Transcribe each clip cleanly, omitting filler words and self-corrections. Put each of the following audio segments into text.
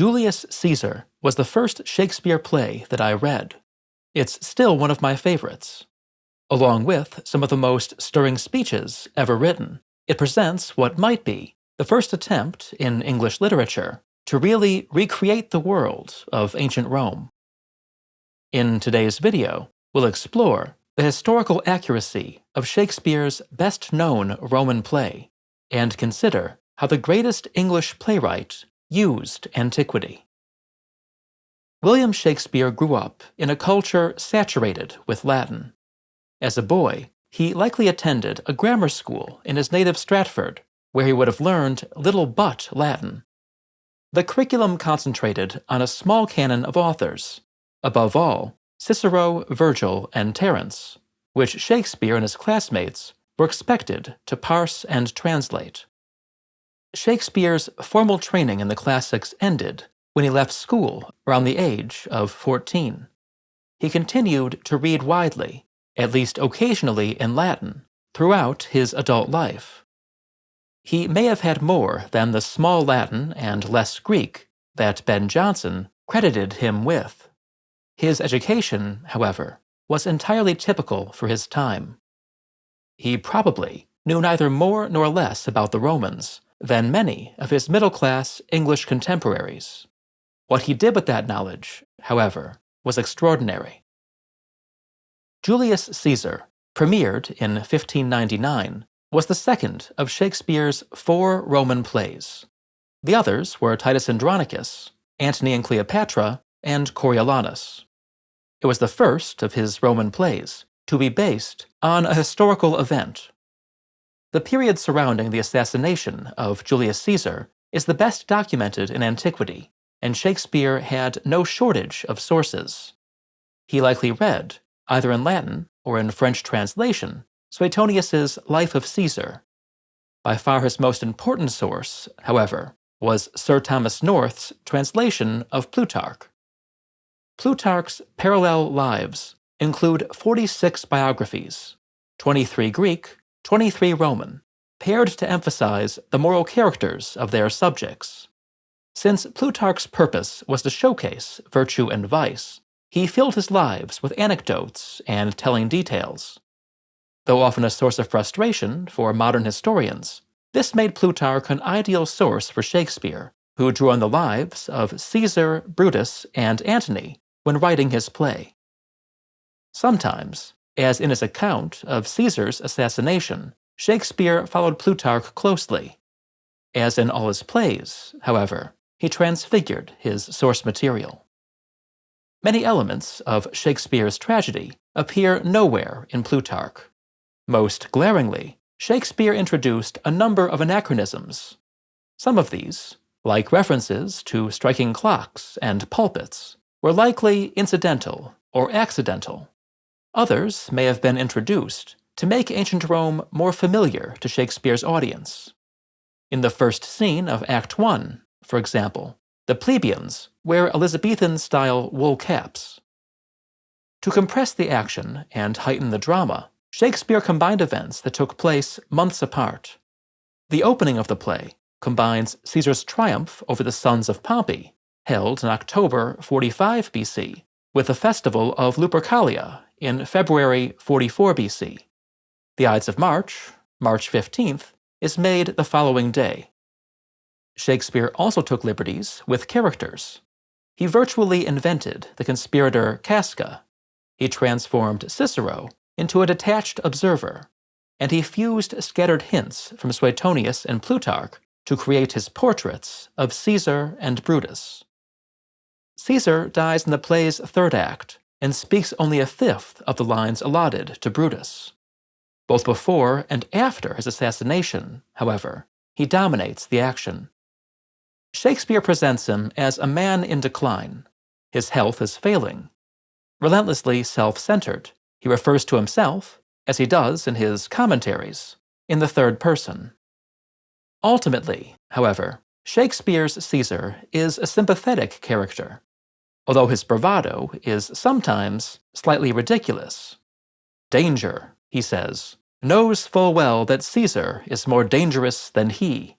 Julius Caesar was the first Shakespeare play that I read. It's still one of my favorites. Along with some of the most stirring speeches ever written, it presents what might be the first attempt in English literature to really recreate the world of ancient Rome. In today's video, we'll explore the historical accuracy of Shakespeare's best-known Roman play and consider how the greatest English playwright used antiquity. William Shakespeare grew up in a culture saturated with Latin. As a boy, he likely attended a grammar school in his native Stratford, where he would have learned little but Latin. The curriculum concentrated on a small canon of authors, above all, Cicero, Virgil, and Terence, which Shakespeare and his classmates were expected to parse and translate. Shakespeare's formal training in the classics ended when he left school around the age of 14. He continued to read widely, at least occasionally in Latin, throughout his adult life. He may have had more than the small Latin and less Greek that Ben Jonson credited him with. His education, however, was entirely typical for his time. He probably knew neither more nor less about the Romans than many of his middle-class English contemporaries. What he did with that knowledge, however, was extraordinary. Julius Caesar, premiered in 1599, was the second of Shakespeare's 4 Roman plays. The others were Titus Andronicus, Antony and Cleopatra, and Coriolanus. It was the first of his Roman plays to be based on a historical event. The period surrounding the assassination of Julius Caesar is the best documented in antiquity, and Shakespeare had no shortage of sources. He likely read, either in Latin or in French translation, Suetonius's Life of Caesar. By far his most important source, however, was Sir Thomas North's translation of Plutarch. Plutarch's parallel lives include 46 biographies, 23 Greek, 23 Roman, paired to emphasize the moral characters of their subjects. Since Plutarch's purpose was to showcase virtue and vice, he filled his lives with anecdotes and telling details. Though often a source of frustration for modern historians, this made Plutarch an ideal source for Shakespeare, who drew on the lives of Caesar, Brutus, and Antony when writing his play. Sometimes, as in his account of Caesar's assassination, Shakespeare followed Plutarch closely. As in all his plays, however, he transfigured his source material. Many elements of Shakespeare's tragedy appear nowhere in Plutarch. Most glaringly, Shakespeare introduced a number of anachronisms. Some of these, like references to striking clocks and pulpits, were likely incidental or accidental. Others may have been introduced to make ancient Rome more familiar to Shakespeare's audience. In the first scene of Act 1, for example, the plebeians wear Elizabethan-style wool caps. To compress the action and heighten the drama, Shakespeare combined events that took place months apart. The opening of the play combines Caesar's triumph over the sons of Pompey, held in October 45 BC, with the festival of Lupercalia in February 44 BC. The Ides of March, March 15th, is made the following day. Shakespeare also took liberties with characters. He virtually invented the conspirator Casca. He transformed Cicero into a detached observer, and he fused scattered hints from Suetonius and Plutarch to create his portraits of Caesar and Brutus. Caesar dies in the play's 3rd act and speaks only a fifth of the lines allotted to Brutus. Both before and after his assassination, however, he dominates the action. Shakespeare presents him as a man in decline. His health is failing. Relentlessly self-centered, he refers to himself, as he does in his commentaries, in the 3rd person. Ultimately, however, Shakespeare's Caesar is a sympathetic character, although his bravado is sometimes slightly ridiculous. Danger, he says, knows full well that Caesar is more dangerous than he.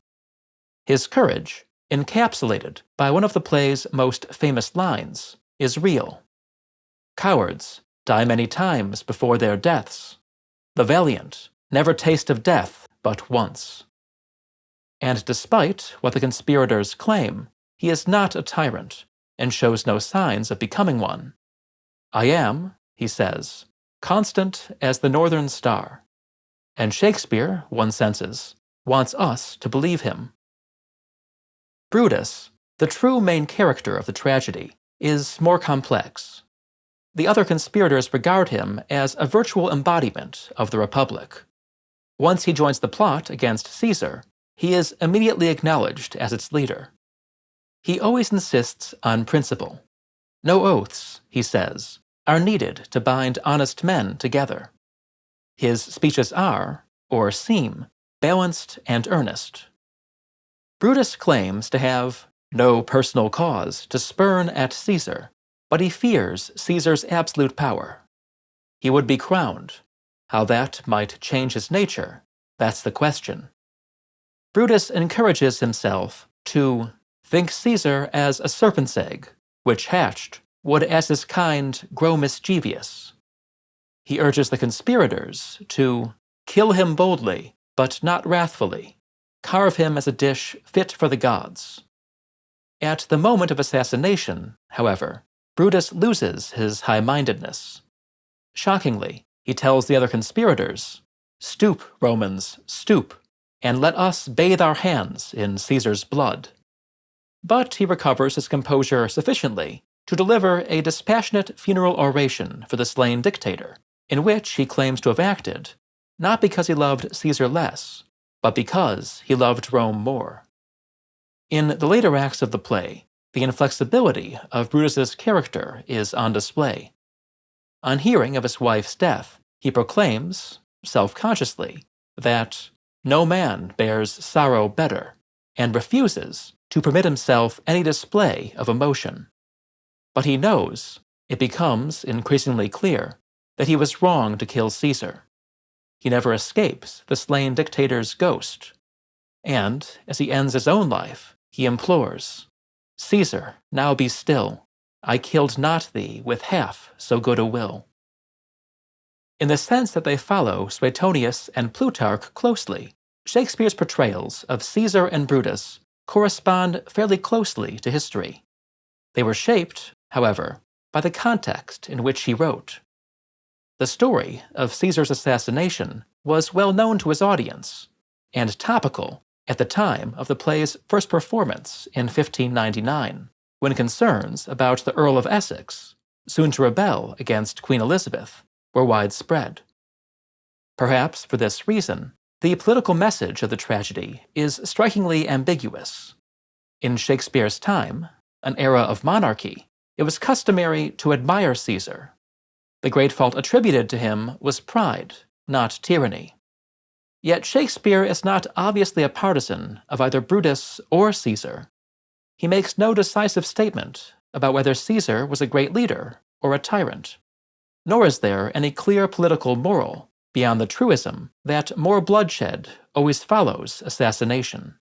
His courage encapsulated by one of the play's most famous lines, is real. Cowards die many times before their deaths. The valiant never taste of death but once. And despite what the conspirators claim, he is not a tyrant and shows no signs of becoming one. I am, he says, constant as the northern star. And Shakespeare, one senses, wants us to believe him. Brutus, the true main character of the tragedy, is more complex. The other conspirators regard him as a virtual embodiment of the Republic. Once he joins the plot against Caesar, he is immediately acknowledged as its leader. He always insists on principle. No oaths, he says, are needed to bind honest men together. His speeches are, or seem, balanced and earnest. Brutus claims to have no personal cause to spurn at Caesar, but he fears Caesar's absolute power. He would be crowned. How that might change his nature, that's the question. Brutus encourages himself to think Caesar as a serpent's egg, which hatched would as his kind grow mischievous. He urges the conspirators to kill him boldly, but not wrathfully, carve him as a dish fit for the gods. At the moment of assassination, however, Brutus loses his high-mindedness. Shockingly, he tells the other conspirators, "Stoop, Romans, stoop, and let us bathe our hands in Caesar's blood." But he recovers his composure sufficiently to deliver a dispassionate funeral oration for the slain dictator, in which he claims to have acted, not because he loved Caesar less, but because he loved Rome more. In the later acts of the play, the inflexibility of Brutus's character is on display. On hearing of his wife's death, he proclaims, self-consciously, that no man bears sorrow better, and refuses to permit himself any display of emotion. But he knows, it becomes increasingly clear, that he was wrong to kill Caesar. He never escapes the slain dictator's ghost. And, as he ends his own life, he implores, "Caesar, now be still. I killed not thee with half so good a will." In the sense that they follow Suetonius and Plutarch closely, Shakespeare's portrayals of Caesar and Brutus correspond fairly closely to history. They were shaped, however, by the context in which he wrote. The story of Caesar's assassination was well known to his audience, and topical at the time of the play's first performance in 1599, when concerns about the Earl of Essex, soon to rebel against Queen Elizabeth, were widespread. Perhaps for this reason, the political message of the tragedy is strikingly ambiguous. In Shakespeare's time, an era of monarchy, it was customary to admire Caesar. The great fault attributed to him was pride, not tyranny. Yet Shakespeare is not obviously a partisan of either Brutus or Caesar. He makes no decisive statement about whether Caesar was a great leader or a tyrant. Nor is there any clear political moral beyond the truism that more bloodshed always follows assassination.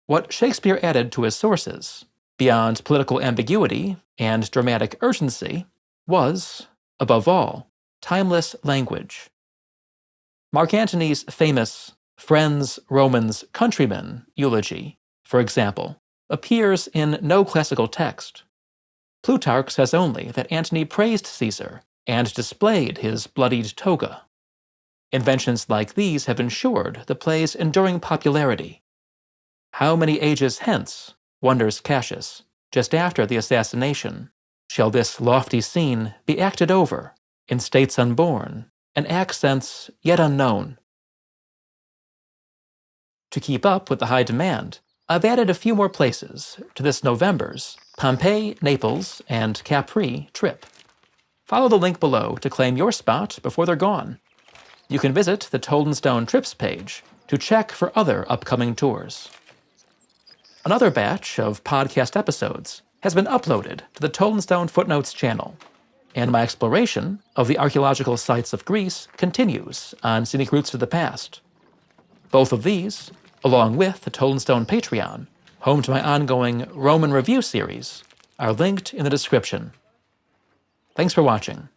What Shakespeare added to his sources, beyond political ambiguity and dramatic urgency, was, above all, timeless language. Mark Antony's famous "Friends, Romans, Countrymen" eulogy, for example, appears in no classical text. Plutarch says only that Antony praised Caesar and displayed his bloodied toga. Inventions like these have ensured the play's enduring popularity. How many ages hence, wonders Cassius, just after the assassination, shall this lofty scene be acted over, in states unborn, and accents yet unknown? To keep up with the high demand, I've added a few more places to this November's Pompeii, Naples, and Capri trip. Follow the link below to claim your spot before they're gone. You can visit the Told Stone Trips page to check for other upcoming tours. Another batch of podcast episodes has been uploaded to the Told Stone Footnotes channel, and my exploration of the archaeological sites of Greece continues on Scenic Routes to the Past. Both of these, along with the Told Stone Patreon, home to my ongoing Roman review series, are linked in the description. Thanks for watching.